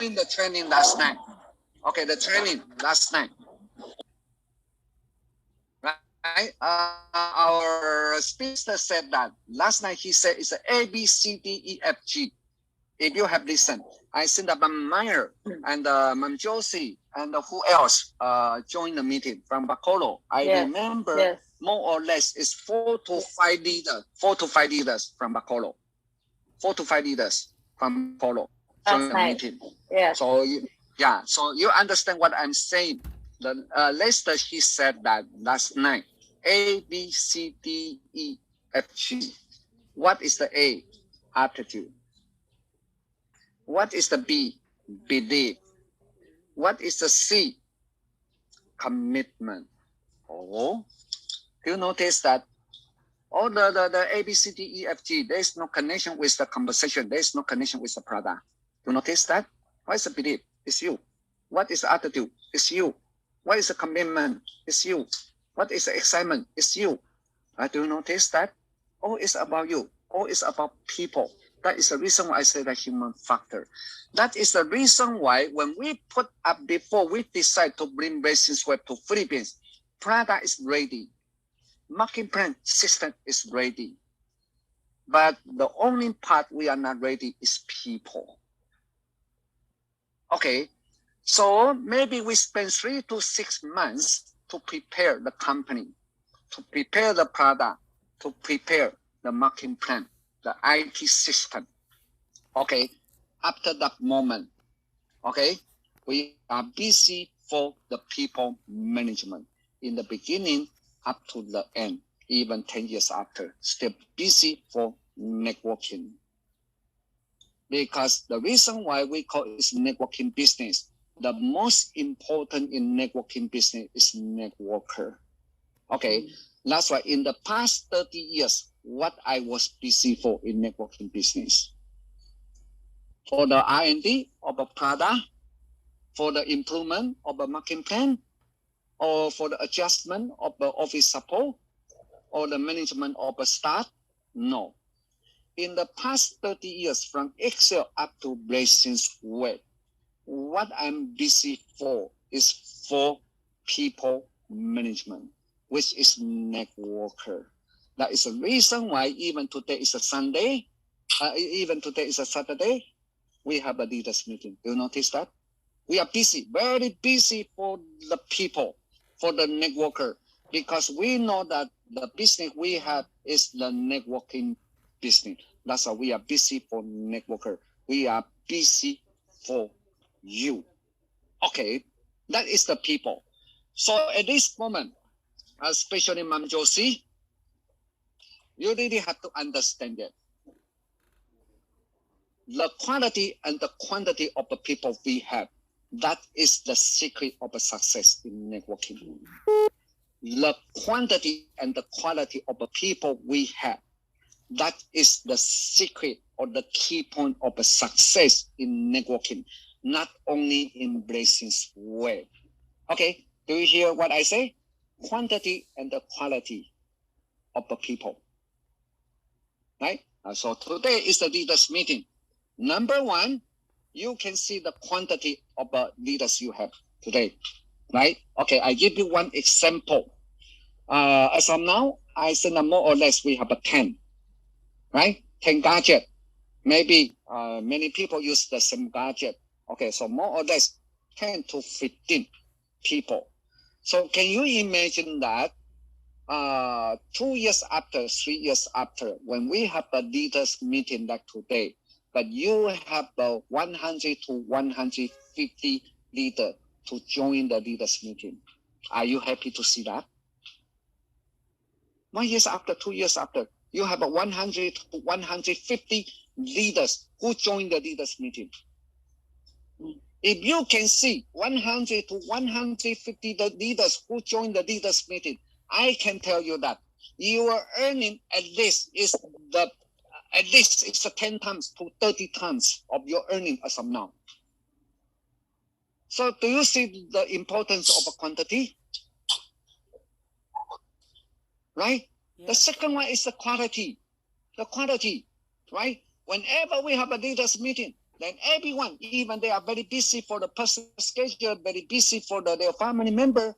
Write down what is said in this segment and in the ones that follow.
the training last night. Okay, the training last night. Right? Our speaker said that last night. He said it's a A, B, C, D, E, F, G. If you have listened, I think that Ma'am Meyer and Ma'am Josie and who else joined the meeting from Bacolod. I remember more or less it's 4 to 5 leaders, 4 to 5 leaders from Bacolod. 4 to 5 leaders from Bacolod joined the meeting. So so you understand what I'm saying. The Lester, he said that last night. A, B, C, D, E, F, G. What is the A? Attitude. What is the B? Belief. What is the C? Commitment. Oh, do you notice that all the A, B, C, D, E, F, G, there is no connection with the conversation. There is no connection with the product. Do you notice that? What is the belief? It's you. What is the attitude? It's you. What is the commitment? It's you. What is the excitement? It's you. Do you notice that? All is about you. All is about people. That is the reason why I say the human factor. That is the reason why when we put up before we decide to bring Blessings Web to Philippines, product is ready. Marketing plan system is ready. But the only part we are not ready is people. Okay, so maybe we spend 3 to 6 months to prepare the company, to prepare the product, to prepare the marketing plan, the IT system. Okay, after that moment, okay, we are busy for the people management. In the beginning up to the end, even 10 years after, still busy for networking. Because the reason why we call it networking business, the most important in networking business is networker. Okay, that's why in the past 30 years, what I was busy for in networking business. For the R&D of a product, for the improvement of a marketing plan, or for the adjustment of the office support, or the management of a staff? No. In the past 30 years, from Excel up to Blessings Web, what I'm busy for is for people management, which is networker. That is the reason why even today is a Sunday, even today is a Saturday, we have a leaders meeting. Do you notice that? We are busy, very busy for the people, for the networker, because we know that the business we have is the networking business. That's why we are busy for networker. We are busy for you. Okay, that is the people. So at this moment, especially Ma'am Josie, you really have to understand it. The quality and the quantity of the people we have, that is the secret of a success in networking. The quantity and the quality of the people we have, that is the secret or the key point of a success in networking, not only in Blessings Web. Okay, do you hear what I say? Quantity and the quality of the people. Right? So today is the leaders meeting. Number one, you can see the quantity of the leaders you have today. Right? Okay, I give you one example. As of now, I say more or less we have a 10. Right? 10 gadget. Maybe many people use the same gadget. Okay, so more or less 10 to 15 people. So can you imagine that 2 years after, 3 years after, when we have a leaders meeting like today, but you have 100 to 150 leaders to join the leaders meeting. Are you happy to see that? 1 year after, 2 years after, you have 100 to 150 leaders who join the leaders meeting. If you can see 100 to 150 the leaders who join the leaders meeting, I can tell you that your earning at least is the 10 times to 30 times of your earning as of now. So do you see the importance of a quantity? Right? Yeah. The second one is the quality. The quality, right? Whenever we have a leaders meeting, Then everyone, even they are very busy for the personal schedule, very busy for their family member.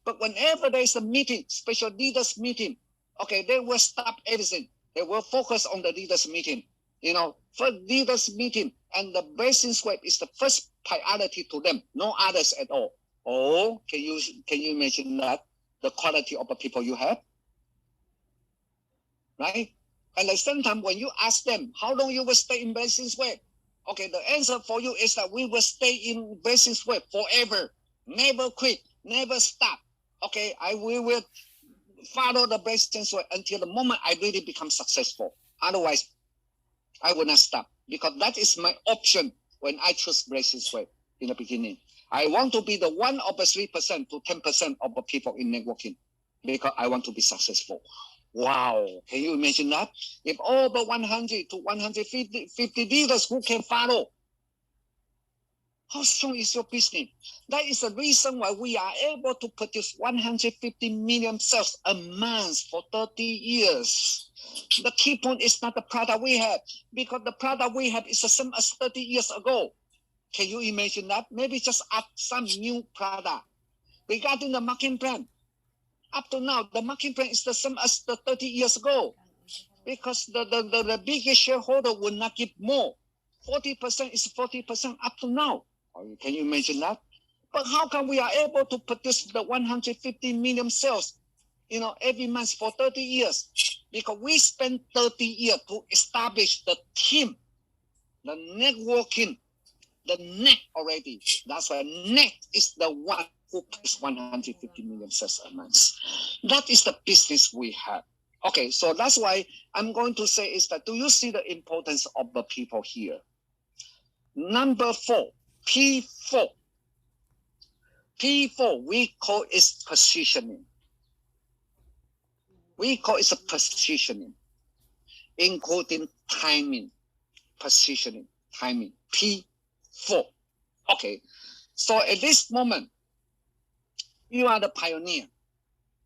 But whenever there is a meeting, special leaders meeting, okay, they will stop everything. They will focus on the leaders meeting. First leaders meeting, and the bracing sweep is the first priority to them, no others at all. Oh, can you imagine that? The quality of the people you have, right? And at the same time, when you ask them, how long you will stay in bracing sweep? Okay, the answer for you is that we will stay in bracing sweep forever, never quit, never stop. Okay, we will follow the bracing sweep until the moment I really become successful. Otherwise, I will not stop, because that is my option when I choose bracing sweep in the beginning. I want to be the 1 of the 3% to 10% of the people in networking, because I want to be successful. Wow, can you imagine that? If over 100 to 150 leaders who can follow, how strong is your business? That is the reason why we are able to produce 150 million sales a month for 30 years. The key point is not the product we have, because the product we have is the same as 30 years ago. Can you imagine that? Maybe just add some new product. Regarding the marketing plan, up to now, the marketing plan is the same as the 30 years ago, because the biggest shareholder will not give more. 40% is 40% up to now. Can you imagine that? But how come we are able to produce the 150 million sales, every month for 30 years? Because we spent 30 years to establish the team, the networking, the net already. That's why net is the one who pays 150 million sales a month. That is the business we have. Okay, so that's why I'm going to say is that, do you see the importance of the people here? Number 4, P4. P4, we call it positioning. We call it a positioning, including timing, positioning, timing, P4. Okay, so at this moment, you are the pioneer.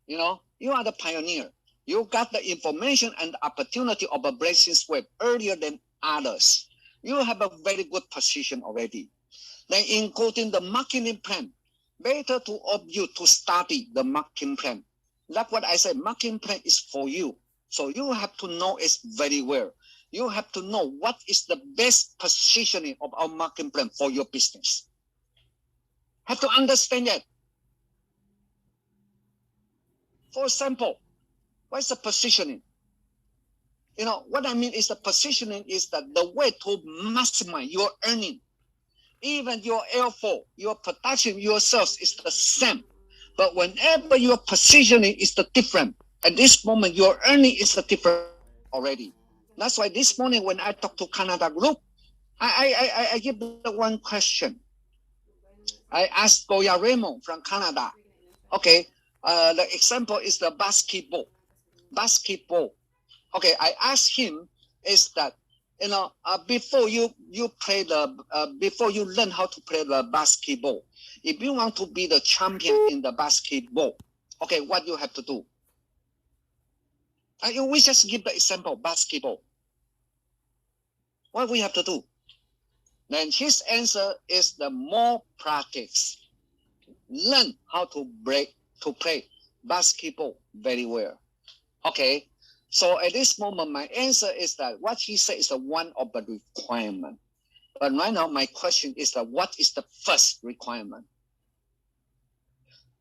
You are the pioneer. You got the information and the opportunity of a bracing sweep earlier than others. You have a very good position already. Then including the marketing plan, better of you to study the marketing plan. That's what I said, marketing plan is for you. So you have to know it very well. You have to know what is the best positioning of our marketing plan for your business. Have to understand that. For example, what is the positioning? What I mean is the positioning is that the way to maximize your earning. Even your L4, your production, your sales is the same. But whenever your positioning is the different, at this moment, your earning is the different already. That's why this morning when I talk to Canada group, I give the one question. I asked Goya Raymond from Canada. Okay, the example is the basketball. Basketball. Okay, I asked him is that, before you play before you learn how to play the basketball, if you want to be the champion in the basketball, okay, what you have to do? We just give the example, basketball. What we have to do? Then his answer is the more practice. Learn how to play basketball very well. Okay, so at this moment, my answer is that what he said is one of the requirements. But right now, my question is that what is the first requirement?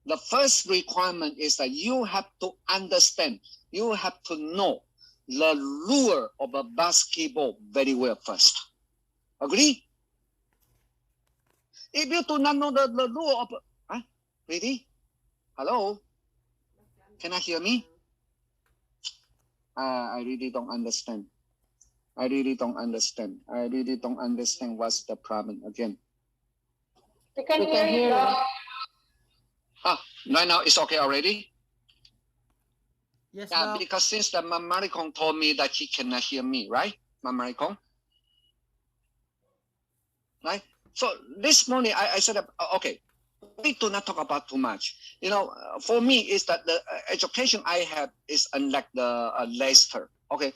The first requirement is that you have to understand, you have to know the lure of a basketball very well first. Agree? If you do not know the lure of, really? Hello? Can I hear me? I really don't understand. I really don't understand what's the problem again. We can hear you. Right now it's okay already? Yes, yeah, because since the Maricon told me that he cannot hear me, right? Maricon? Right? So this morning I said, okay, we do not talk about too much. For me, is that the education I have is unlike the Leicester. Okay,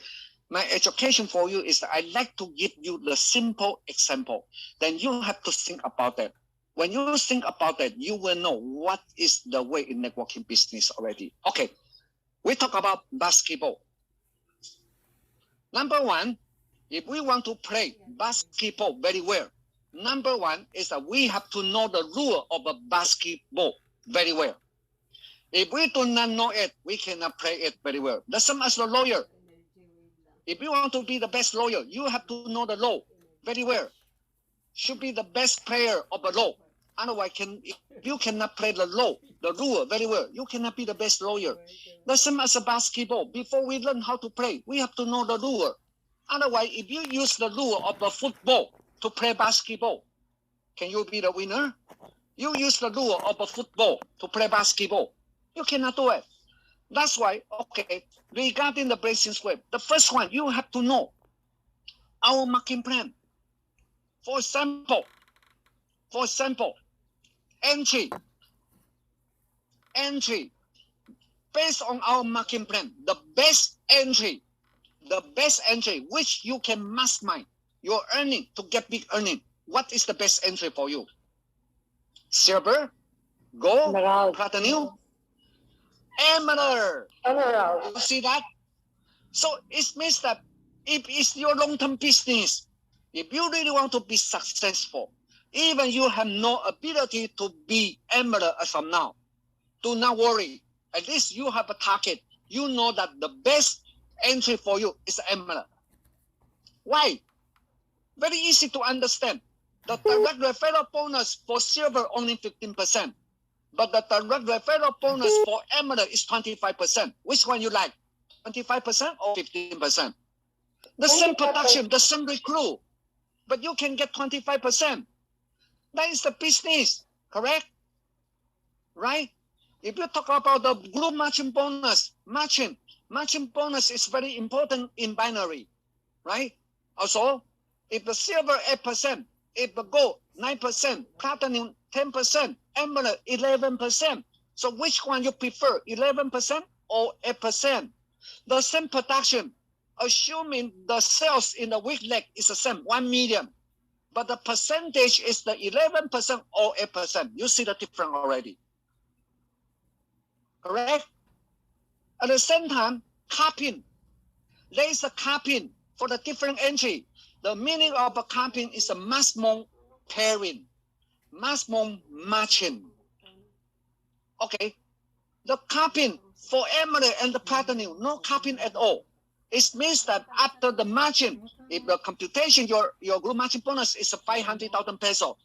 My education for you is that I like to give you the simple example. Then you have to think about that. When you think about that, you will know what is the way in networking business already. Okay, we talk about basketball. Number one, if we want to play basketball very well, number one is that we have to know the rule of a basketball very well. If we do not know it, we cannot play it very well. The same as the lawyer. If you want to be the best lawyer, you have to know the law very well. Should be the best player of the law. Otherwise, if you cannot play the law, the rule very well, you cannot be the best lawyer. The same as a basketball. Before we learn how to play, we have to know the rule. Otherwise, if you use the rule of the football to play basketball, can you be the winner? You use the rule of a football to play basketball, you cannot do it. That's why, okay, regarding the bracing square, the first one, you have to know our marking plan. For example, entry. Based on our marking plan, the best entry which you can maximize your earning to get big earning. What is the best entry for you? Silver, gold, platinum, emerald. You see that? So it means that if it's your long-term business, if you really want to be successful, even you have no ability to be emerald as of now, do not worry. At least you have a target. You know that the best entry for you is emerald. Why? Very easy to understand. The direct referral bonus for silver only 15%. But the direct referral bonus for emerald is 25%. Which one you like? 25% or 15%? The same production, the same recruit, but you can get 25%. That is the business, correct? Right? If you talk about the group matching bonus, matching bonus is very important in binary, right? Also, if the silver 8%, if the gold 9%, platinum 10%, emerald 11%. So which one you prefer, 11% or 8%? The same production, assuming the sales in the weak leg is the same, 1 million, but the percentage is the 11% or 8%. You see the difference already. Correct? At the same time, capping. There is a capping for the different entry. The meaning of a capping is a maximum pairing, maximum matching. Okay. The capping for emerald and the platinum, no capping at all. It means that after the margin, if the computation, your group matching bonus is 500,000 pesos.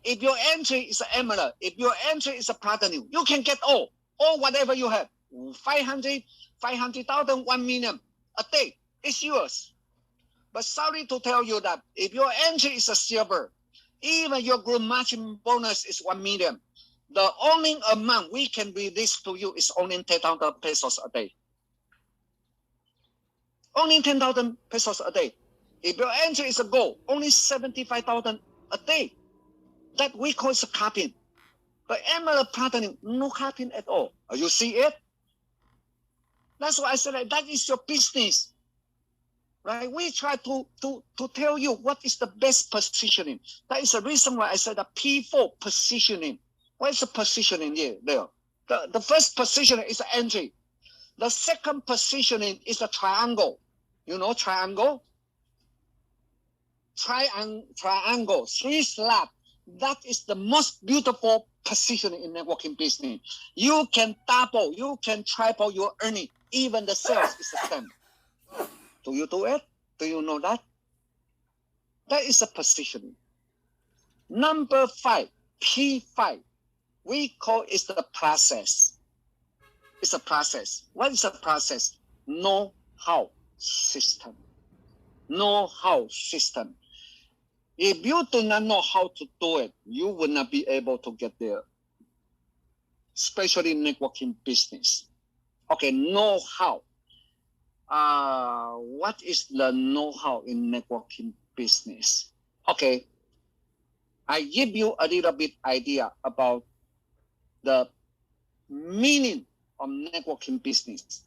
If your entry is emerald, if your entry is a platinum, you can get all whatever you have. 500,000, 1 million a day. It's yours. But sorry to tell you that if your entry is a silver, even your group matching bonus is 1 million, the only amount we can release to you is only 10,000 pesos a day. Only 10,000 pesos a day. If your entry is a gold, only 75,000 a day. That we call it a capping. But emerald platinum, no capping at all. You see it? That's why I said that is your business. Right? We try to tell you what is the best positioning. That is the reason why I said the P4 positioning. What is the positioning here? There. The first positioning is the entry. The second positioning is a triangle. You know triangle? Triangle, 3 slabs. That is the most beautiful positioning in networking business. You can double, you can triple your earning. Even the sales is the same. Do you do it? Do you know that? That is a positioning. Number 5, P5. We call it the process. It's a process. What is a process? Know-how system. Know-how system. If you do not know how to do it, you will not be able to get there. Especially networking business. Okay, know-how. What is the know-how in networking business? Okay, I give you a little bit idea about the meaning of networking business,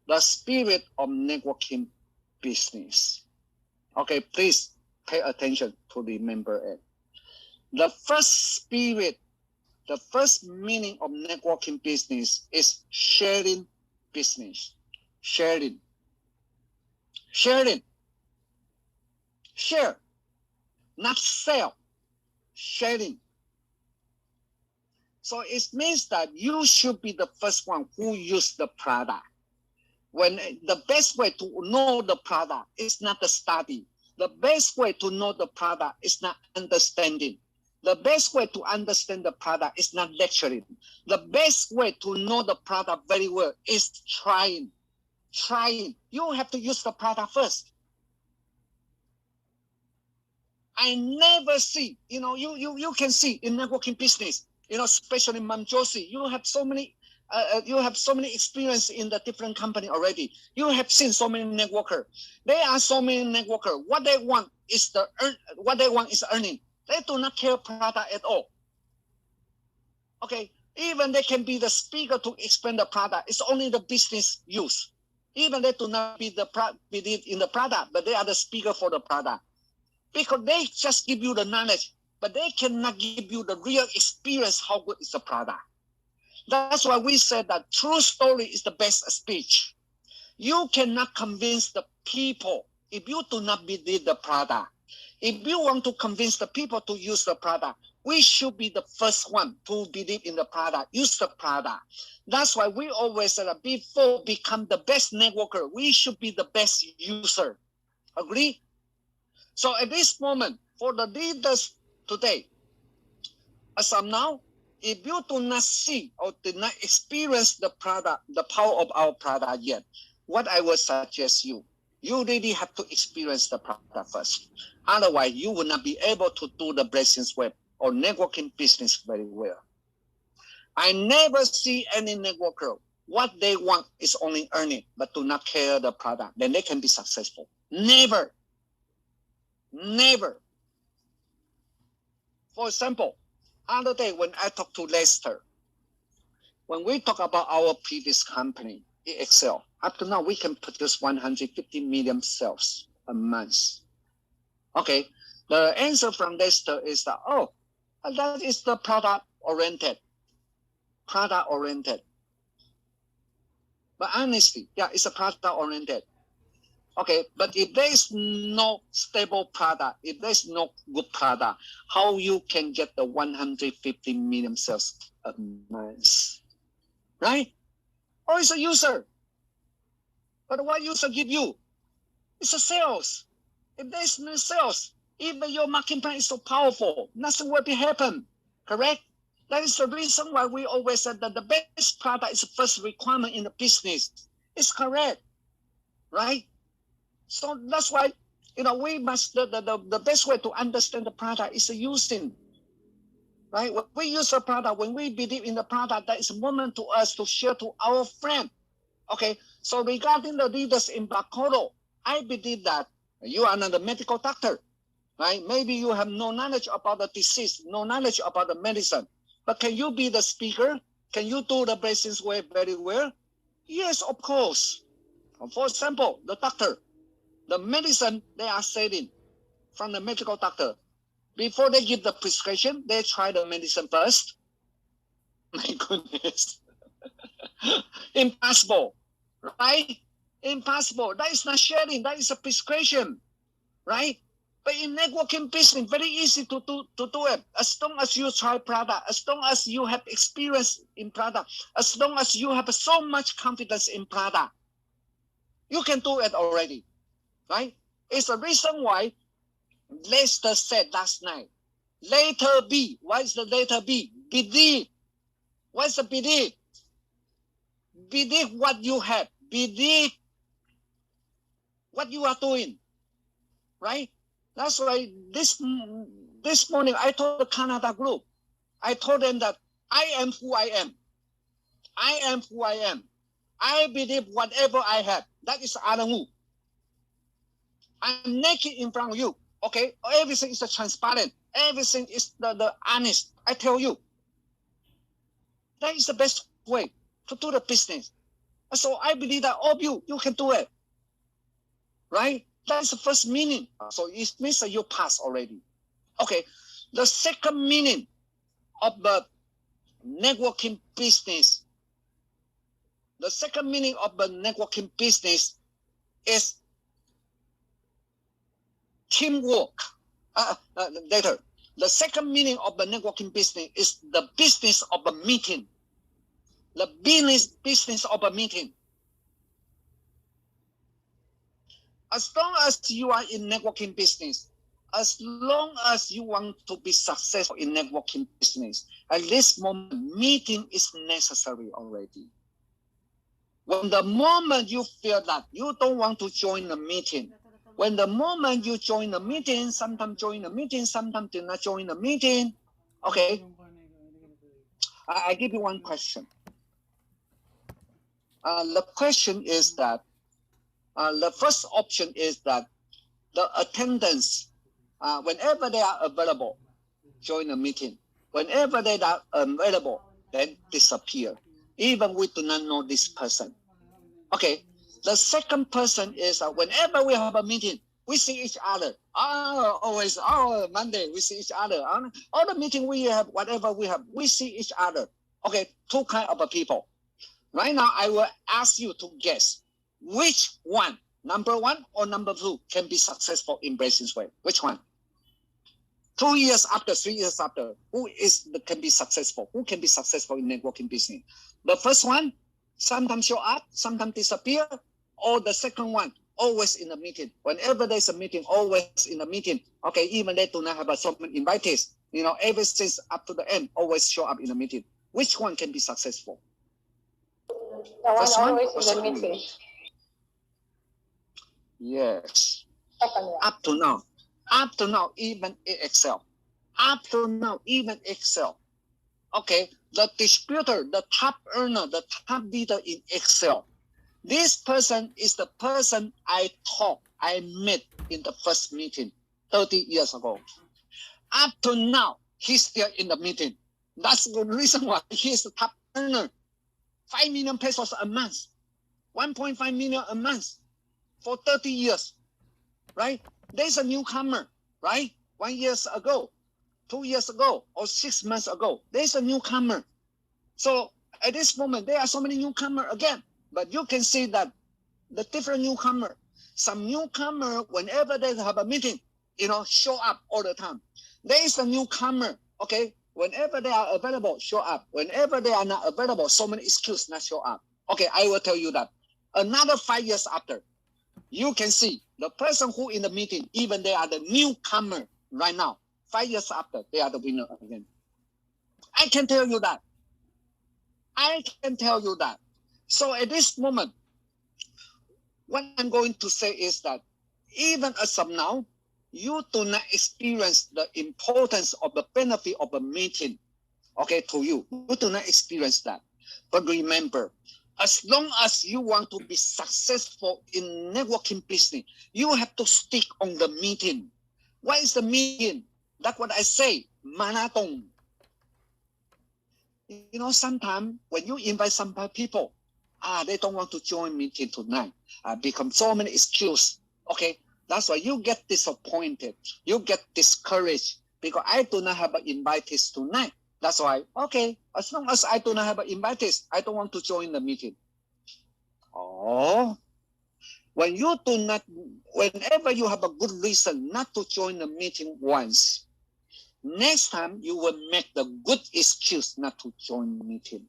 the spirit of networking business. Okay, please pay attention to remember it. The first spirit, the first meaning of networking business is sharing business. Sharing. Sharing. Share. Not sell. Sharing. So it means that you should be the first one who use the product. When the best way to know the product is not the study. The best way to know the product is not understanding. The best way to understand the product is not lecturing. The best way to know the product very well is trying. Trying. You have to use the product first. I never see, you can see in networking business, especially Mam Josie, you have so many experience in the different company already. You have seen so many networkers. There are so many networkers. What they want is earning. They do not care product at all. Okay, even they can be the speaker to explain the product. It's only the business use. Even they do not believe in the product, but they are the speaker for the product. Because they just give you the knowledge, but they cannot give you the real experience how good is the product. That's why we said that true story is the best speech. You cannot convince the people if you do not believe the product. If you want to convince the people to use the product, we should be the first one to believe in the product, use the product. That's why we always say that before become the best networker, we should be the best user. Agree? So at this moment, for the leaders today, as of now, if you do not see or did not experience the product, the power of our product yet, what I would suggest you really have to experience the product first. Otherwise, you will not be able to do the Blessings Web or networking business very well. I never see any networker, what they want is only earning, but do not care the product. Then they can be successful. Never. Never. For example, other day when I talked to Lester, when we talk about our previous company, EXL, up to now we can produce 150 million sales a month. Okay, the answer from Lester is that, that is the product oriented. Product oriented. But honestly, yeah, it's a product oriented. Okay, but if there is no stable product, if there is no good product, how you can get the 150 million sales a month? Right? Oh, it's a user. But what user give you? It's a sales. If there is no sales, even your marketing plan is so powerful, nothing will be happen. Correct? That is the reason why we always said that the best product is the first requirement in the business. It's correct. Right? So that's why, we must, the best way to understand the product is using, right? When we use a product, when we believe in the product, that is a moment to us to share to our friend. Okay, so regarding the leaders in Bacolod, I believe that you are not a medical doctor, right? Maybe you have no knowledge about the disease, no knowledge about the medicine, but can you be the speaker? Can you do the Blessings Way very well? Yes, of course. For example, the doctor, the medicine they are selling from the medical doctor, before they give the prescription, they try the medicine first. My goodness. Impossible, right? Impossible. That is not sharing. That is a prescription, right? But in networking business, very easy to do it. As long as you try product, as long as you have experience in product, as long as you have so much confidence in product, you can do it already. Right? It's the reason why Lester said last night, letter B. What is the letter B? Believe. What's the belief? Believe what you have. Believe what you are doing. Right? That's why this morning I told the Canada group, I told them that I am who I am. I am who I am. I believe whatever I have. That is Adamu. I'm naked in front of you. Okay, everything is transparent. Everything is the honest. I tell you, that is the best way to do the business. So I believe that all of you can do it. right? That's the first meaning. So it means that you pass already. Okay, the second meaning of the networking business, the second meaning of the networking business is teamwork. Later, the second meaning of the networking business is the business of a meeting. The business of a meeting. As long as you are in networking business, as long as you want to be successful in networking business, at this moment, meeting is necessary already. When the moment you feel that you don't want to join the meeting, when the moment you join the meeting, sometimes join the meeting, sometimes do not join the meeting, okay? I give you one question. The question is that, the first option is that the attendance, whenever they are available, join the meeting. Whenever they are available, then disappear. Even we do not know this person. Okay, the second person is whenever we have a meeting, we see each other. Always, Monday, we see each other. All the meeting we have, whatever we have, we see each other. Okay, two kinds of people. Right now, I will ask you to guess which one, number one or number two, can be successful in Business Way. Which one? 2 years after, 3 years after, can be successful? Who can be successful in networking business? The first one, sometimes show up, sometimes disappear, or the second one, always in the meeting. Whenever there's a meeting, always in the meeting. Okay, even they do not have so many invitees, ever since up to the end, always show up in the meeting. Which one can be successful? The one always in the meeting. Yes. Up to now, even in Excel. Up to now, even Excel. Okay, the distributor, the top earner, the top leader in Excel. This person is the person I met in the first meeting 30 years ago. Up to now, he's still in the meeting. That's the reason why he's the top earner. 5 million pesos a month, 1.5 million a month for 30 years, right? There's a newcomer, right? 1 year ago, 2 years ago, or 6 months ago, there's a newcomer. So at this moment, there are so many newcomers again, but you can see that the different newcomer, some newcomer, whenever they have a meeting, show up all the time. There is a newcomer, okay? Whenever they are available, show up. Whenever they are not available, so many excuses not show up. Okay, I will tell you that. Another 5 years after, you can see the person who in the meeting, even they are the newcomer right now. 5 years after, they are the winner again. I can tell you that. So at this moment, what I'm going to say is that even as of now, you do not experience the importance of the benefit of a meeting, okay, to you. You do not experience that. But remember, as long as you want to be successful in networking business, you have to stick on the meeting. What is the meeting? That's what I say, marathon. Sometimes when you invite some people, they don't want to join meeting tonight. Become so many excuses. Okay, that's why you get disappointed. You get discouraged because I do not have invitees tonight. That's why, okay, as long as I do not have invitees, I don't want to join the meeting. Whenever you have a good reason not to join the meeting once, next time you will make the good excuse not to join the meeting.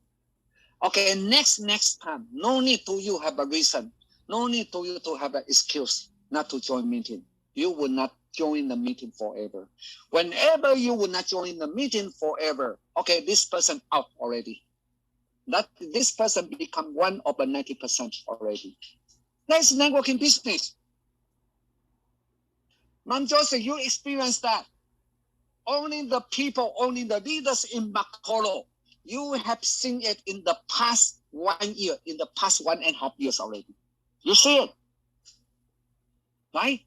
Okay, next time, no need to you have a reason. No need to you to have an excuse not to join meeting. You will not join the meeting forever. Whenever you will not join the meeting forever, okay, this person out already. This person become one of the 90% already. That's networking business. Ma'am Joseph, you experience that. Only the people, only the leaders in Bacolod, you have seen it in the past 1 year, in the past 1.5 years already. You see it, right?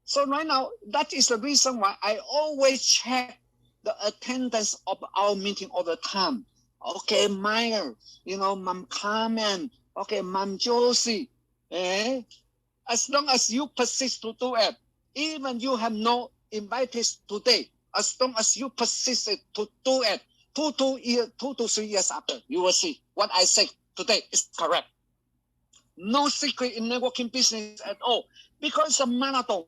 So right now, that is the reason why I always check the attendance of our meeting all the time. Okay, Meyer, Ma'am Carmen, okay, Ma'am Josie, As long as you persist to do it, even you have no invited today, as long as you persist to do it, 2 to 3 years after, you will see what I say today is correct. No secret in networking business at all, because it's a marathon.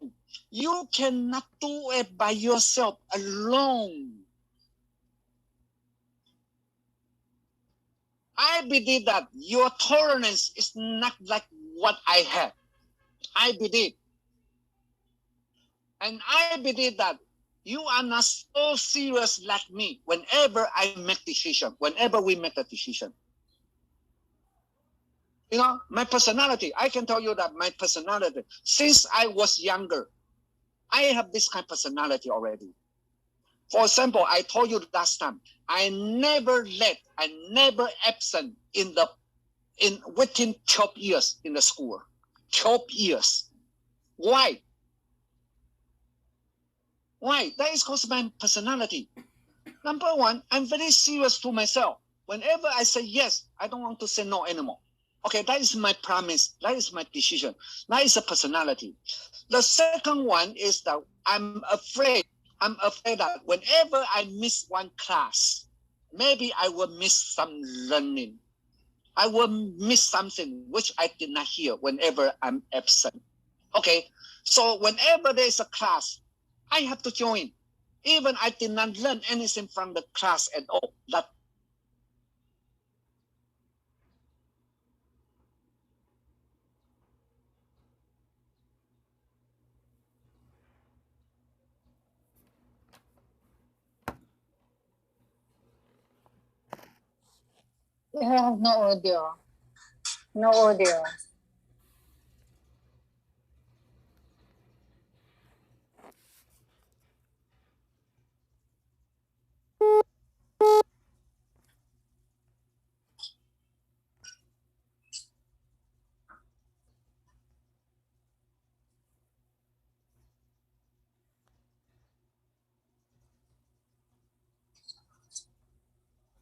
You cannot do it by yourself alone. I believe that your tolerance is not like what I have. I believe. And I believe that you are not so serious like me whenever I make decision, whenever we make a decision. You know, my personality, I can tell you that my personality, since I was younger, I have this kind of personality already. For example, I told you last time, I never absent within 12 years in the school. 12 years. Why? Why? That is because of my personality. Number one, I'm very serious to myself. Whenever I say yes, I don't want to say no anymore. Okay, that is my promise. That is my decision. That is a personality. The second one is that I'm afraid that whenever I miss one class, maybe I will miss some learning. I will miss something which I did not hear whenever I'm absent. Okay, so whenever there's a class, I have to join. Even I did not learn anything from the class at all. That You have no audio. No audio.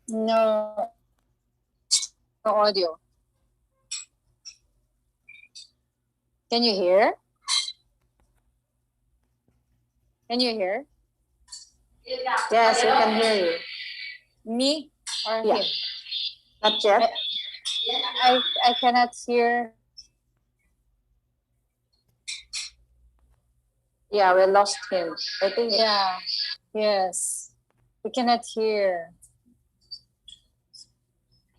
No. No audio. Can you hear? Can you hear? Yes, we can hear you. Me or Yeah. him? Not yet. I cannot hear. Yeah, we lost him. I think Yeah. Yes. We cannot hear.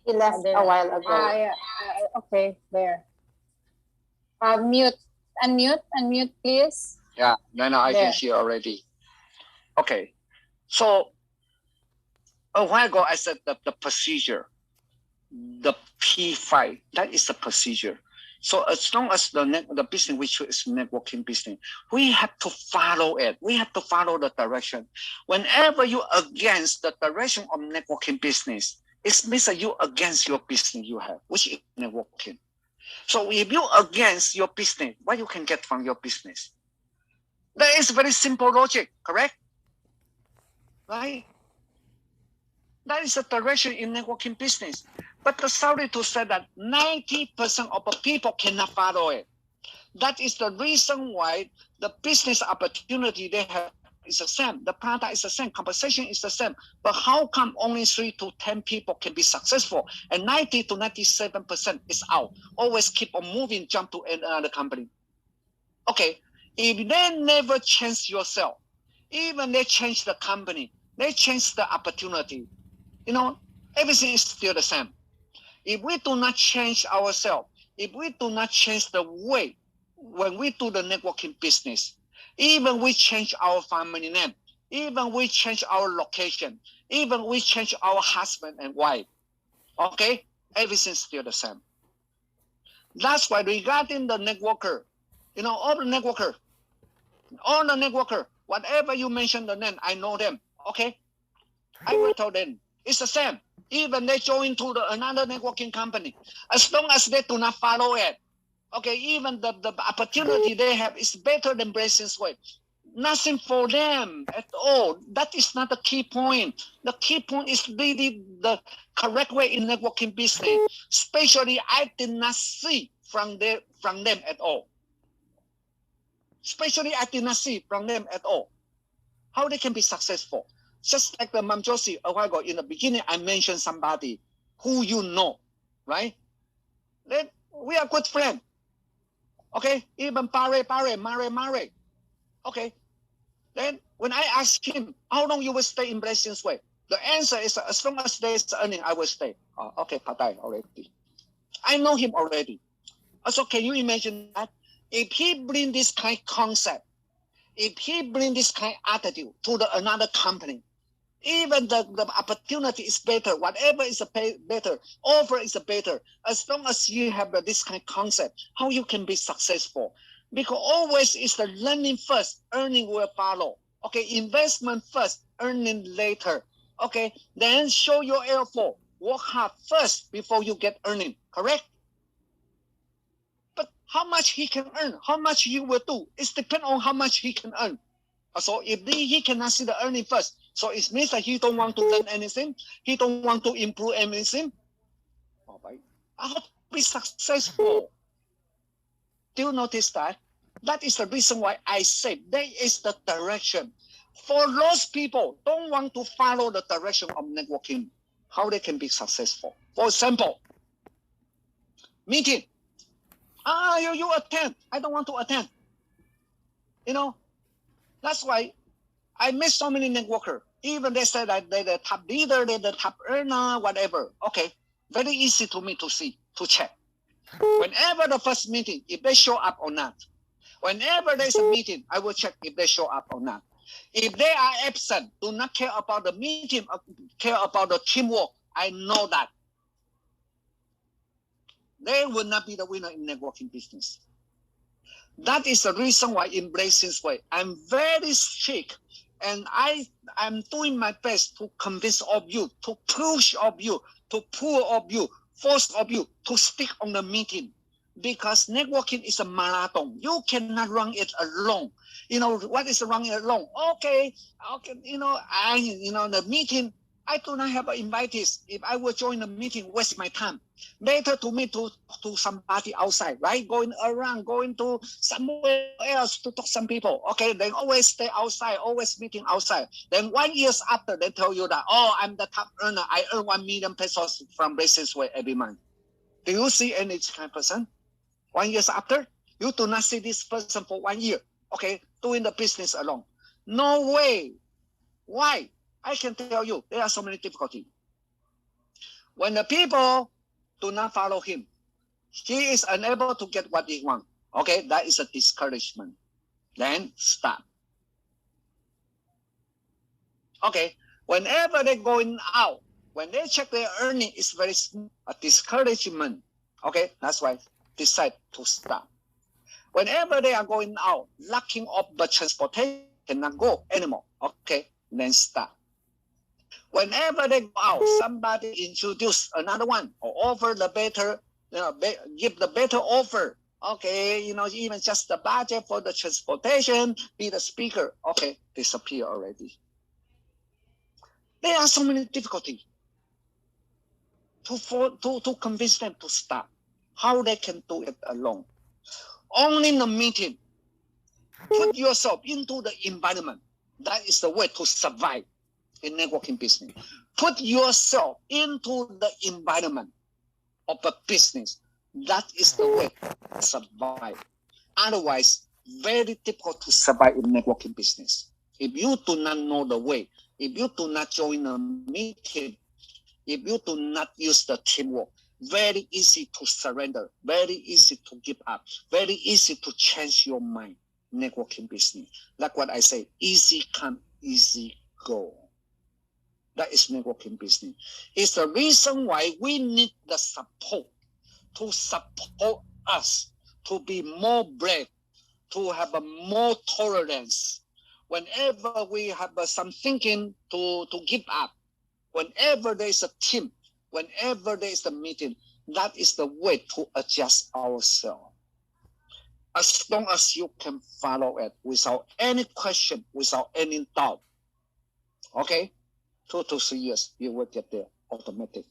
he left There. a while ago. Yeah. Okay, there. Mute. Unmute, please. yeah, now I There. can hear already. Okay, so a while ago I said that the procedure, the P5, that is the procedure. So as long as the business which is networking business, we have to follow it. We have to follow the direction. Whenever you against the direction of networking business, it means that you against your business you have, which is networking. So if you against your business, what you can get from your business? That is very simple logic, correct? Right? That is the direction in networking business. But sorry to say that 90% of the people cannot follow it. That is the reason why the business opportunity they have is the same. The product is the same. Compensation is the same. But how come only 3 to 10 people can be successful and 90 to 97% is out? Always keep on moving, jump to another company. Okay, if they never change yourself, even they change the company, they change the opportunity, you know, everything is still the same. If we do not change ourselves, if we do not change the way when we do the networking business, even we change our family name, even we change our location, even we change our husband and wife, okay, everything's still the same. That's why regarding the networker, you know, all the networker, whatever you mention the name, I know them, okay? I will tell them, it's the same. Even they join to another networking company, as long as they do not follow it, okay, even the opportunity they have is better than Brazen's way. Nothing for them at all. That is not the key point. The key point is really the correct way in networking business. Especially, I did not see from them at all. Especially I did not see from them at all how they can be successful. Just like the Mam Josie a while ago, in the beginning, I mentioned somebody who you know, right? Then we are good friends. Okay, even Mare. Okay, then when I ask him, how long you will stay in Blessings Way? The answer is, as long as there is earning, I will stay. Okay, Patai already. I know him already. So can you imagine that? If he bring this kind of concept, if he bring this kind of attitude to another company, even the opportunity is better, whatever is better, offer is better, as long as you have this kind of concept, how you can be successful. Because always is the learning first, earning will follow. Okay, investment first, earning later. Okay, then show your effort, work hard first before you get earning, correct? But how much he can earn, how much you will do, it depends on how much he can earn. So if he cannot see the earning first, so it means that he don't want to learn anything, he don't want to improve anything. All right. I hope to be successful. Do you notice that? That is the reason why I say that is the direction. For those people don't want to follow the direction of networking, how they can be successful. For example, meeting. You attend. I don't want to attend. You know, that's why I met so many networkers. Even they said that they're the top leader, they're the top earner, whatever. Okay, very easy to me to see, to check. Whenever the first meeting, if they show up or not. Whenever there's a meeting, I will check if they show up or not. If they are absent, do not care about the meeting, care about the teamwork, I know that they will not be the winner in networking business. That is the reason why in Blessings Way, I'm very strict, and I'm doing my best to convince of you, to push of you, to pull of you, force of you to stick on the meeting. Because networking is a marathon. You cannot run it alone. You know, what is running alone? Okay, the meeting, I do not have invitees. If I will join the meeting, waste my time. Better to me to somebody outside, right? Going around, going to somewhere else to talk to some people. Okay, they always stay outside, always meeting outside. Then 1 year after, they tell you that, oh, I'm the top earner. I earn 1 million pesos from Blessings Way every month. Do you see any kind of person? 1 year after, you do not see this person for 1 year, okay, doing the business alone. No way. Why? I can tell you, there are so many difficulties. When the people do not follow him, he is unable to get what he wants. Okay, that is a discouragement. Then stop. Okay, whenever they're going out, when they check their earning, it's very small, a discouragement. Okay, that's why decide to stop. Whenever they are going out, lacking of the transportation, cannot go anymore. Okay, then stop. Whenever they go out, somebody introduce another one or offer the better, give the better offer. Okay, even just the budget for the transportation, be the speaker. Okay, disappear already. There are so many difficulties to convince them to stop. How they can do it alone. Only in the meeting, put yourself into the environment. That is the way to survive in networking business. Put yourself into the environment of a business. That is the way to survive. Otherwise, very difficult to survive in networking business. If you do not know the way, if you do not join a meeting, if you do not use the teamwork, very easy to surrender, very easy to give up, very easy to change your mind. Networking business. Like what I say, easy come, easy go. That is networking business. It's the reason why we need the support to support us, to be more brave, to have a more tolerance. Whenever we have some thinking to give up, whenever there is a team, whenever there is a meeting, that is the way to adjust ourselves. As long as you can follow it without any question, without any doubt, okay, 2 to 3 years, you will get there automatic.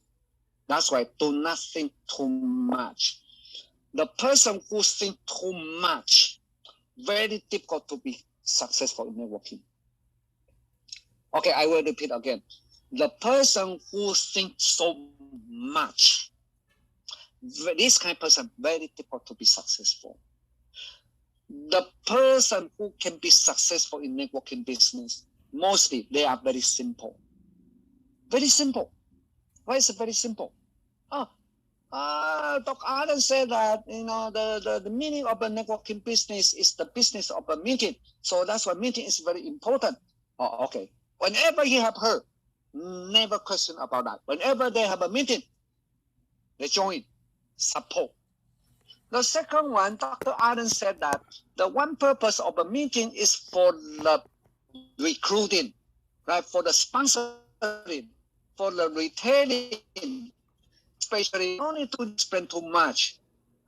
That's why do not think too much. The person who thinks too much very difficult to be successful in networking. Okay, I will repeat again. The person who thinks so much, this kind of person, very difficult to be successful. The person who can be successful in networking business, mostly they are very simple. Very simple. Why is it very simple? Dr. Allen said that the meaning of a networking business is the business of a meeting. So that's why meeting is very important. Oh, okay. Whenever you have heard, never question about that. Whenever they have a meeting, they join, support. The second one, Dr. Allen said that the one purpose of a meeting is for the recruiting, right? For the sponsoring, for the retailing, especially no need to spend too much,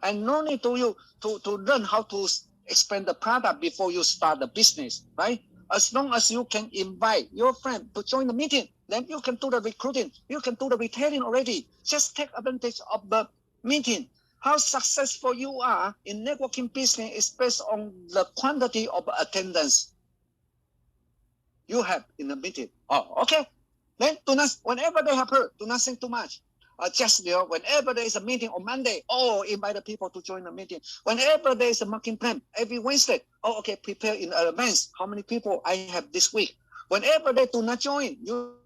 and no need to learn how to expand the product before you start the business, right? As long as you can invite your friend to join the meeting, then you can do the recruiting, you can do the retailing already. Just take advantage of the meeting. How successful you are in networking business is based on the quantity of attendance you have in the meeting. Oh, okay. Then do not, whenever they have heard, do not think too much. Just whenever there is a meeting on Monday, invite the people to join the meeting. Whenever there is a marketing plan every Wednesday, okay, prepare in advance how many people I have this week. Whenever they do not join, you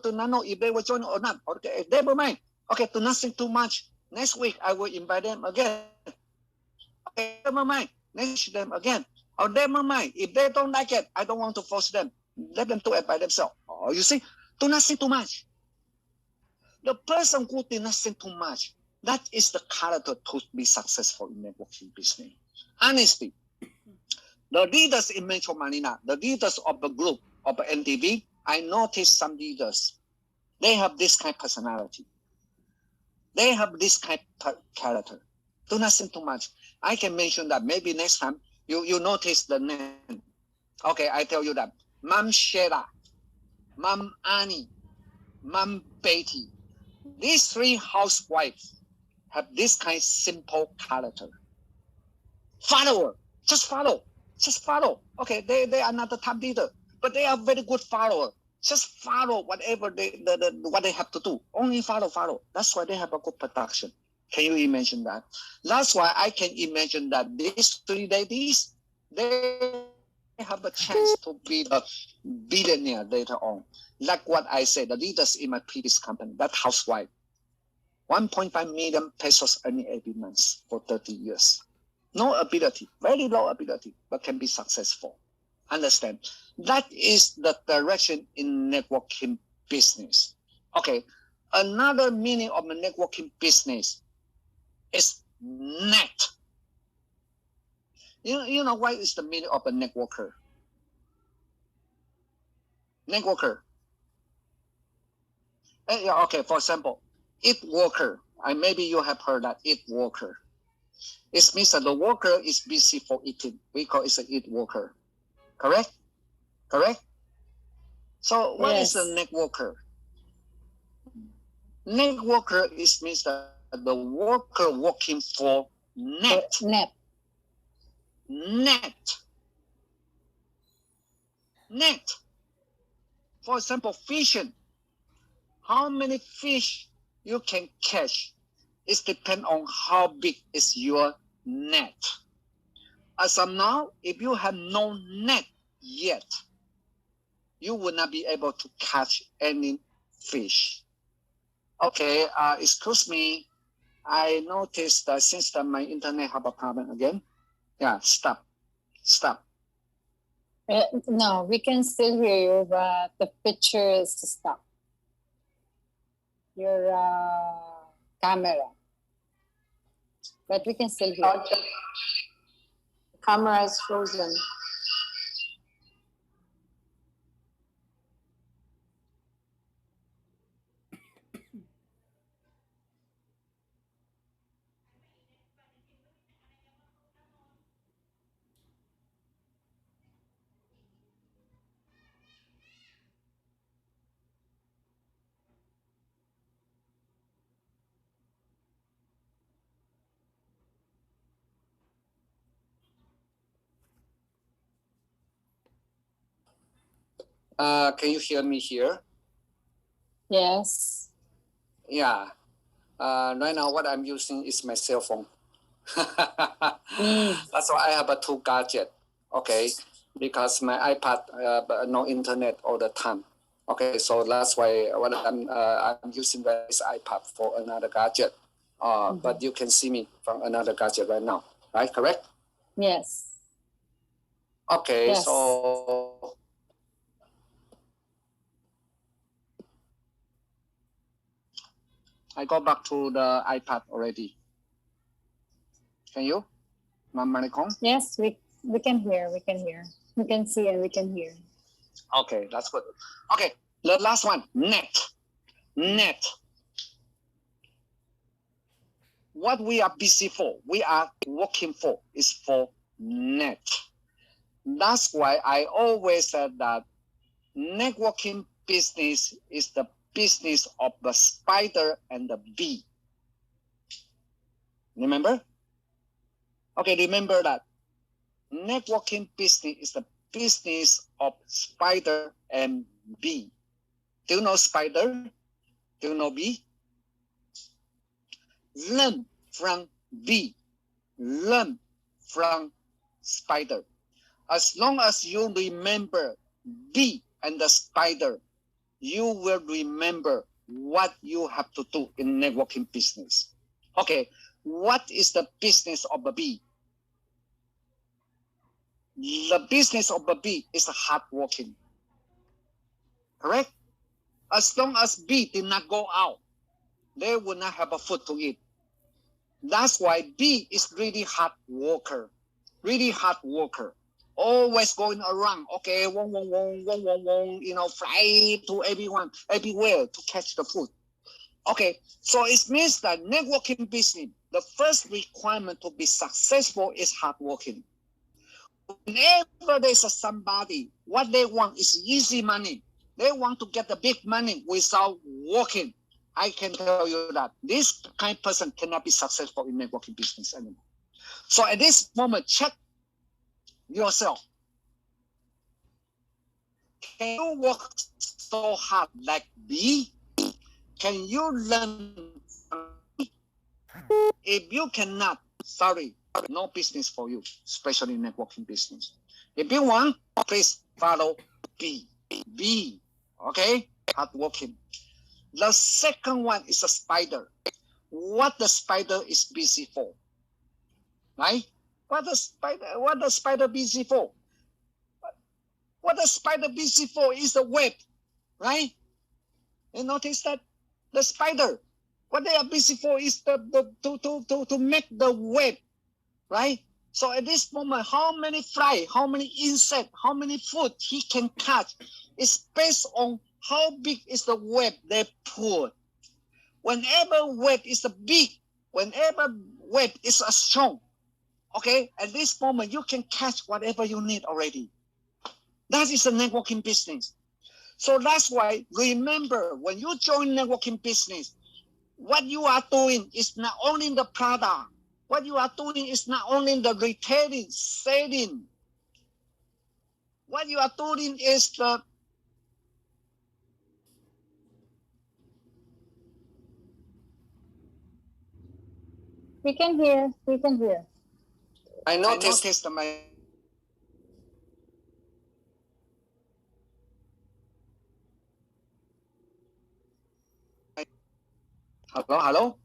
do not know if they will join or not. Okay, never mind. Okay, do not think too much. Next week I will invite them again. Okay, never mind. Next them again. Or never mind. If they don't like it, I don't want to force them. Let them do it by themselves. Oh, you see, do not think too much. The person who did not think too much, that is the character to be successful in networking business. Honestly, the leaders in Metro Manila, the leaders of the group of NTV, I noticed some leaders, they have this kind of personality. They have this kind of character. Do not think too much. I can mention that maybe next time you notice the name. Okay, I tell you that. Mom Sheila, Mom Annie, Mom Betty. These three housewives have this kind of simple character. Follower, just follow, just follow. Okay, they are not the top leader, but they are very good follower. Just follow whatever what they have to do. Only follow. That's why they have a good production. Can you imagine that? That's why I can imagine that these three ladies, they have a chance to be a billionaire later on. Like what I said, the leaders in my previous company, that housewife, 1.5 million pesos earning every month for 30 years. No ability, very low ability, but can be successful. Understand? That is the direction in networking business. Okay, another meaning of a networking business is net. You know what is the meaning of a networker? Networker. Okay, for example, it worker. Maybe you have heard that it worker. It means that the worker is busy for eating. We call it an eat worker. Correct? Correct? So what is a networker? Networker is means that the worker working for net. Net. For example, fishing. How many fish you can catch? It depends on how big is your net. As of now, if you have no net yet, you will not be able to catch any fish. Okay, excuse me. I noticed that since that my internet have a problem again. Yeah, stop. No, we can still hear you, but the picture is stuck. Your camera. But we can still hear. The camera is frozen. Can you hear me here? Yes. Yeah. Right now, what I'm using is my cell phone. That's why I have a 2 gadget. Okay, because my iPad no internet all the time. Okay, so that's why what I'm using this iPad for another gadget. But you can see me from another gadget right now, right? Correct? Yes. Okay, Yes. so I go back to the iPad already. Can you, Manicom? Yes, we can hear. We can hear. We can see and we can hear. Okay, that's good. Okay, the last one, net. Net. What we are busy for, we are working for, is for net. That's why I always said that networking business is the business of the spider and the bee. Remember? Okay, remember that. Networking business is the business of spider and bee. Do you know spider? Do you know bee? Learn from bee. Learn from spider. As long as you remember bee and the spider, you will remember what you have to do in networking business. Okay, what is the business of the bee? The business of the bee is hard working. Correct? As long as bee did not go out, they will not have a food to eat. That's why bee is really hard worker. Really hard worker. Always going around, okay, wong, wong, wong, wong, wong, wong, fly to everyone, everywhere to catch the food. Okay, so it means that networking business, the first requirement to be successful is hard working. Whenever there's somebody, what they want is easy money. They want to get the big money without working. I can tell you that this kind of person cannot be successful in networking business anymore. So at this moment, check yourself. Can you work so hard like me? Can you learn from me? If you cannot, sorry, no business for you, especially networking business. If you want, please follow B. B, okay? Hardworking. The second one is a spider. What the spider is busy for, right? What the spider busy for? What the spider busy for is the web, right? You notice that the spider, what they are busy for is to make the web, right? So at this moment, how many fly, how many insect, how many food he can catch is based on how big is the web they put. Whenever web is big, whenever web is strong, okay, at this moment you can catch whatever you need already. That is a networking business. So that's why, remember, when you join networking business, what you are doing is not only the product. What you are doing is not only the retailing, selling. What you are doing is the We can hear. We can hear. I noticed my hello.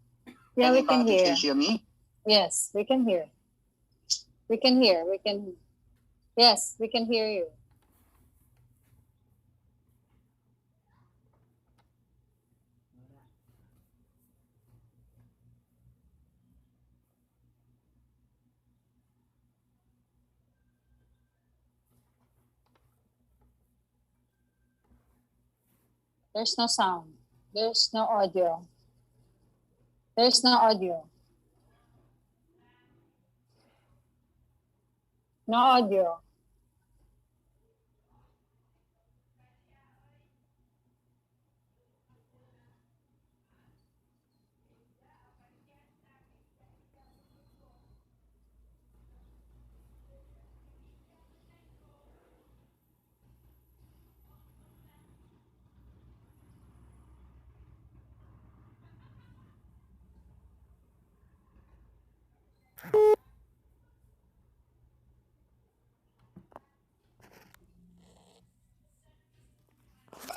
Yeah, we can Anybody hear. can hear me? Yes, we can hear. We can hear. We can. Yes, we can hear you. There's no sound. There's no audio. There's no audio. No audio.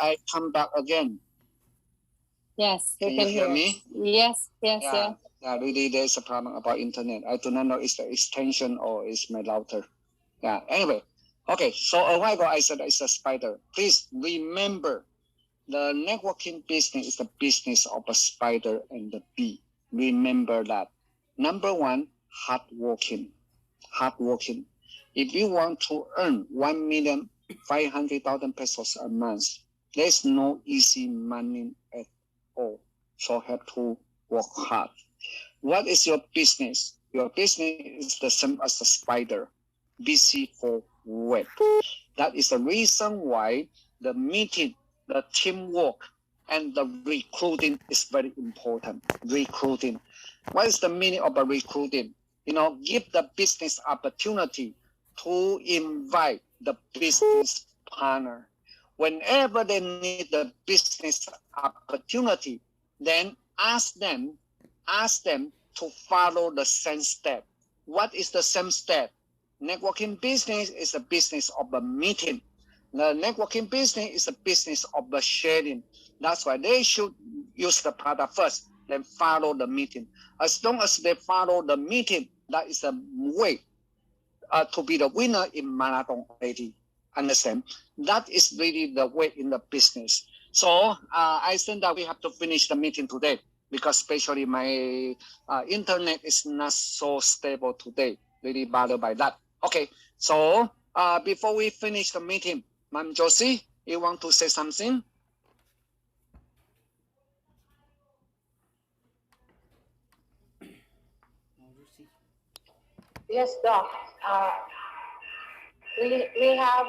I come back again. Yes, we Can can you hear me? Yes, yes, Yeah. yeah. Yeah, really, there's a problem about internet. I do not know it's the extension or it's my router. Yeah. Anyway, okay. So a while ago, I said it's a spider. Please remember, the networking business is the business of a spider and the bee. Remember that. Number one, hardworking. Hardworking. If you want to earn 1,500,000 pesos a month, there's no easy money at all. So have to work hard. What is your business? Your business is the same as a spider, busy for web. That is the reason why the meeting, the teamwork, and the recruiting is very important. Recruiting. What is the meaning of a recruiting? Give the business opportunity to invite the business partner. Whenever they need the business opportunity, then ask them to follow the same step. What is the same step? Networking business is a business of a meeting. The networking business is a business of the sharing. That's why they should use the product first, then follow the meeting. As long as they follow the meeting, that is a way to be the winner in marathon already. Understand? That is really the way in the business. So I think that we have to finish the meeting today because especially my internet is not so stable today. Really bothered by that. Okay, so before we finish the meeting, Ma'am Josie, you want to say something? Yes, Doc. We have,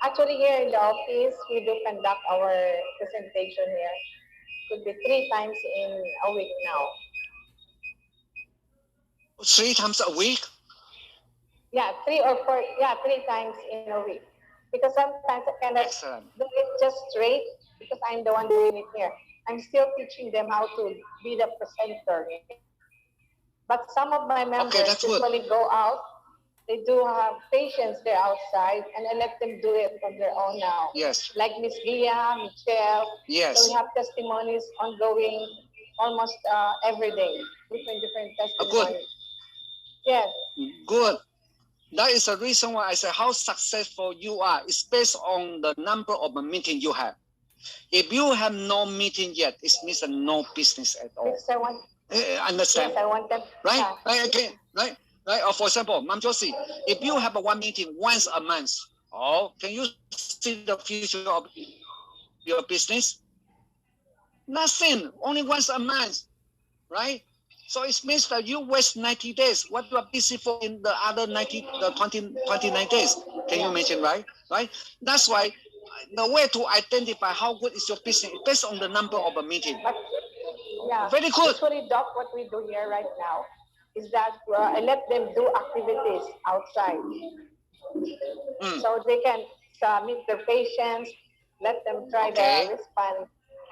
actually here in the office, we do conduct our presentation here. Could be 3 times in a week now. 3 times a week? Yeah, 3 or 4, 3 times in a week. Because sometimes I cannot do it just straight because I'm the one doing it here. I'm still teaching them how to be the presenter. But some of my members usually go out. They do have patients there outside, and I let them do it on their own now. Yes. Like Miss Gia, Michelle. Yes. So we have testimonies ongoing almost every day. Different testimonies. Good. Yes. Good. That is the reason why I say how successful you are is based on the number of meetings you have. If you have no meeting yet, it means no business at all. Yes, I want. Understand? Yes, I want them. Right? Yeah. Right? Okay. Right? Right? Or for example, Ma'am Josie, if you have one meeting once a month, can you see the future of your business? Nothing. Only once a month. Right? So it means that you waste 90 days. What you are busy for in the other 29 days. Can you imagine, right? Right? That's why the way to identify how good is your business is based on the number of a meeting. But, yeah. Very good. Usually, Doc, what we do here right now is that I let them do activities outside. So they can meet their patients, let them try the wristband.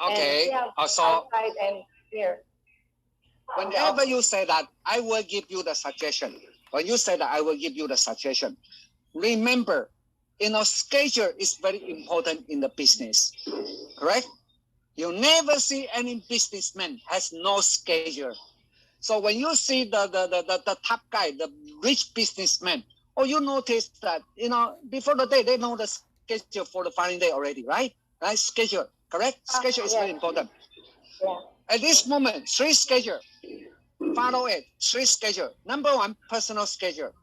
Okay. And outside and here. Whenever you say that, I will give you the suggestion. When you say that, I will give you the suggestion. Remember, schedule is very important in the business. Correct? You never see any businessman has no schedule. So when you see the top guy, the rich businessman, you notice that, before the day, they know the schedule for the following day already, right? Right? Schedule, correct? Schedule is very important. Yeah. At this moment, 3 schedule. Follow it. 3 schedule. Number 1, personal schedule.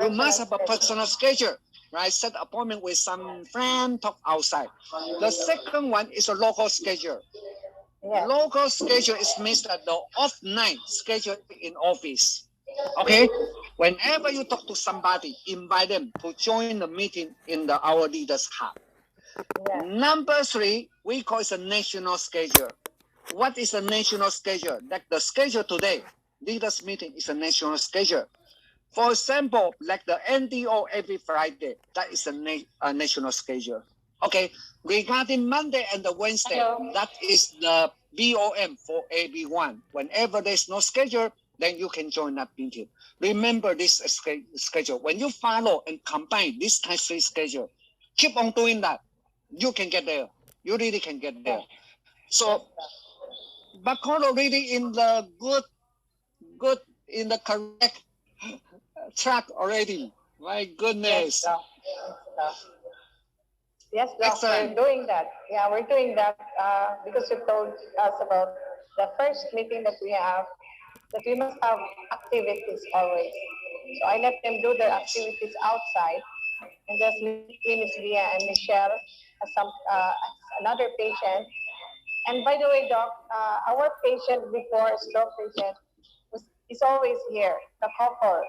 You must have a personal schedule, right? Set appointment with some friend, talk outside. The second one is a local schedule. Yeah. Local schedule is means that the off night schedule in office. Okay? Whenever you talk to somebody, invite them to join the meeting in our leaders hub. Yeah. Number 3, we call it a national schedule. What is a national schedule? Like the schedule today, leaders meeting is a national schedule. For example, like the NDO every Friday, that is a national schedule. Okay, regarding Monday and the Wednesday, that is the BOM for everyone. Whenever there's no schedule, then you can join that meeting. Remember this schedule. When you follow and combine this type of schedule, keep on doing that. You can get there. You really can get there. So Bacolod really in the good in the correct track already. My goodness. Yes, Doc, we're doing that. Yeah, we're doing that because you told us about the first meeting that we have, that we must have activities always. So I let them do their activities outside, and just between Miss Via and Michelle as another patient. And by the way, Doc, our patient before, stroke patient, is always here, the couple.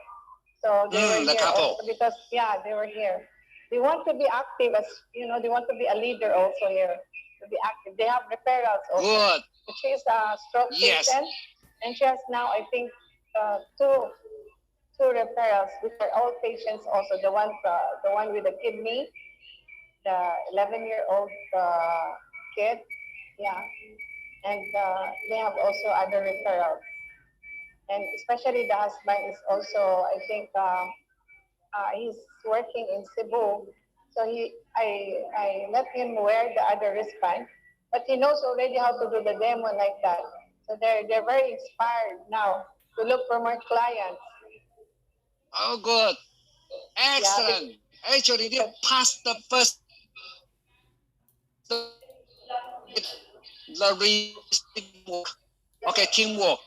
So they were here also because, they were here. They want to be active as, they want to be a leader also here, to be active. They have referrals also. Good. She's a stroke patient, and she has now, I think, two referrals, which are all patients also. The one with the kidney, the 11-year-old kid, and they have also other referrals. And especially the husband is also, I think, he's working in Cebu. So I let him wear the other wristband, but he knows already how to do the demo like that. So they're very inspired now to look for more clients. Oh, good. Excellent. Actually, they passed the first the work. Okay, teamwork.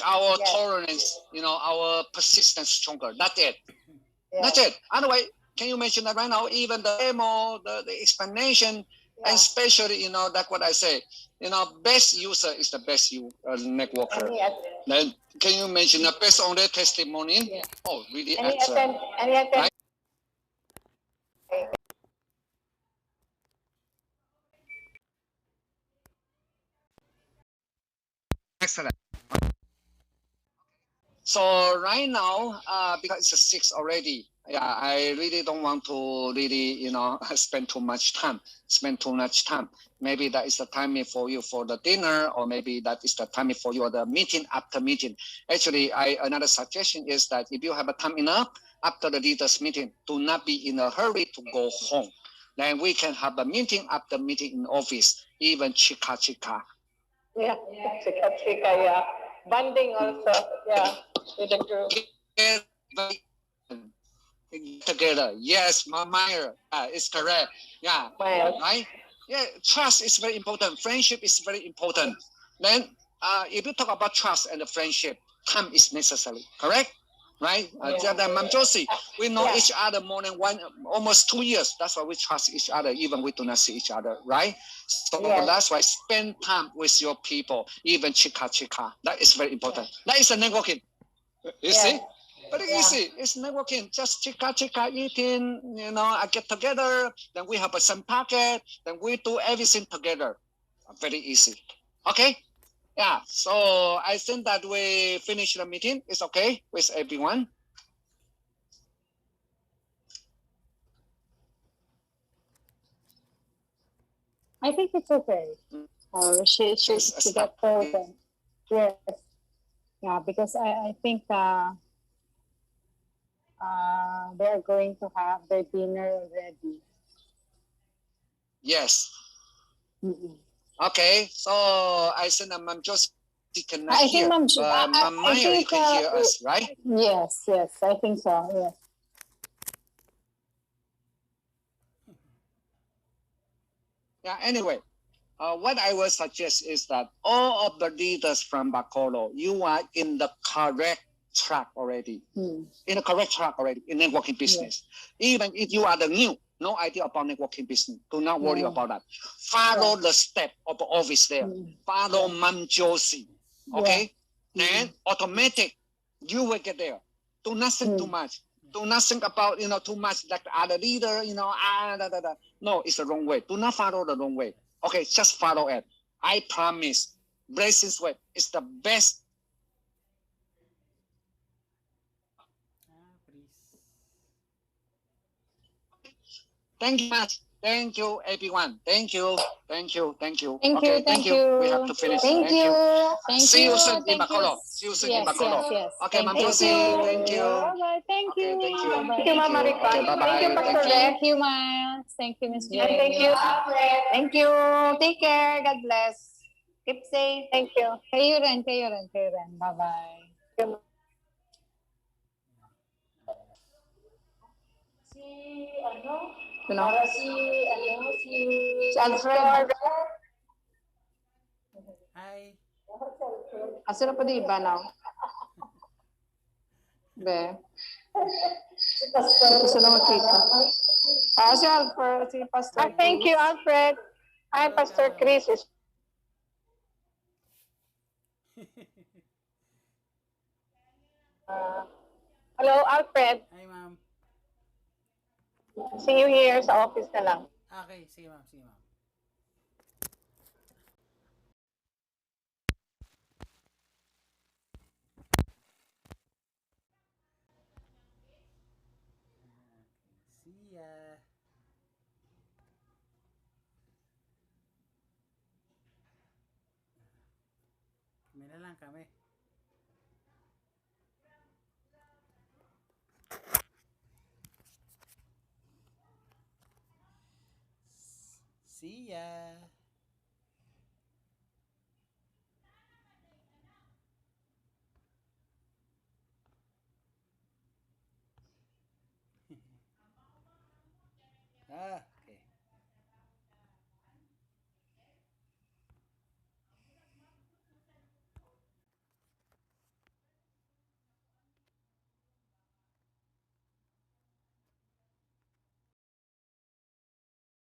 Our tolerance, our persistence stronger. That's it. That's it. Otherwise, can you mention that right now? Even the demo, the explanation, and especially, that's what I say. Best user is the best networker. Then can you mention the best on their testimony? Yeah. Oh, really excellent. Right? Excellent. So right now, because it's 6 already, I really don't want to really, spend too much time. Maybe that is the timing for you for the dinner, or maybe that is the timing for you the meeting after meeting. Actually, another suggestion is that if you have a time enough after the leaders meeting, do not be in a hurry to go home. Then we can have a meeting after meeting in office, even chica. Yeah, chica. Bonding also, with the group. Together, yes, Meyer, it's correct. Yeah, right. Yeah, trust is very important. Friendship is very important. Then, if you talk about trust and the friendship, time is necessary. Correct? Right? Ma'am Josie, we know each other more than almost 2 years. That's why we trust each other, even we do not see each other, right? So that's why spend time with your people, even chica. That is very important. That is a networking. You see? Very easy. It's networking. Just chica eating, I get together, then we have some packet, then we do everything together. Very easy. Okay? Yeah, so I think that we finish the meeting. It's okay with everyone. I think it's okay. She got told. Yes. Yeah, because I think they're going to have their dinner already. Yes. Okay, so I send a Ma'am Josie cannot hear. Ma'am Maya, you can hear us, right? Yes, I think so, yes. Yeah, anyway, what I will suggest is that all of the leaders from Bacolod, you are in the correct track already. In the correct track already in networking business. Even if you are the new, no idea about networking business, do not worry about that. Follow the step of the office there. Follow Ma'am Josie. Okay? Then automatic, you will get there. Do not think too much. Do not think about, too much like the other leader, No, it's the wrong way. Do not follow the wrong way. Okay, just follow it. I promise. Blessings way is the best. Thank you much. Thank you, everyone. Thank you. Thank you. We have to finish. Thank you. See you soon in Bacolod. See you soon in Bacolod. Yes. Okay, Ma'am Josie. Thank you. Bye-bye. Thank you. Thank you. Thank you, Ma'am Maricon. Bye-bye. Thank you, Pastor Thank you, Miles. Thank you, Miss And Jane. thank you, Alfred. Thank you. Take care. God bless. Keep safe. Thank you. Kayo rin. Bye-bye. Ano? Si Alfred. Hi. Asa na pa di ba now? Be. Ito sila makita. Si Alfred, si Pastor. Thank you, Alfred. Hi, Pastor Chris. Hello, Alfred. Hi, ma'am. See you here sa office na lang. Okay, sige ma'am. See ya. Kami na lang kami. See ya. Ah.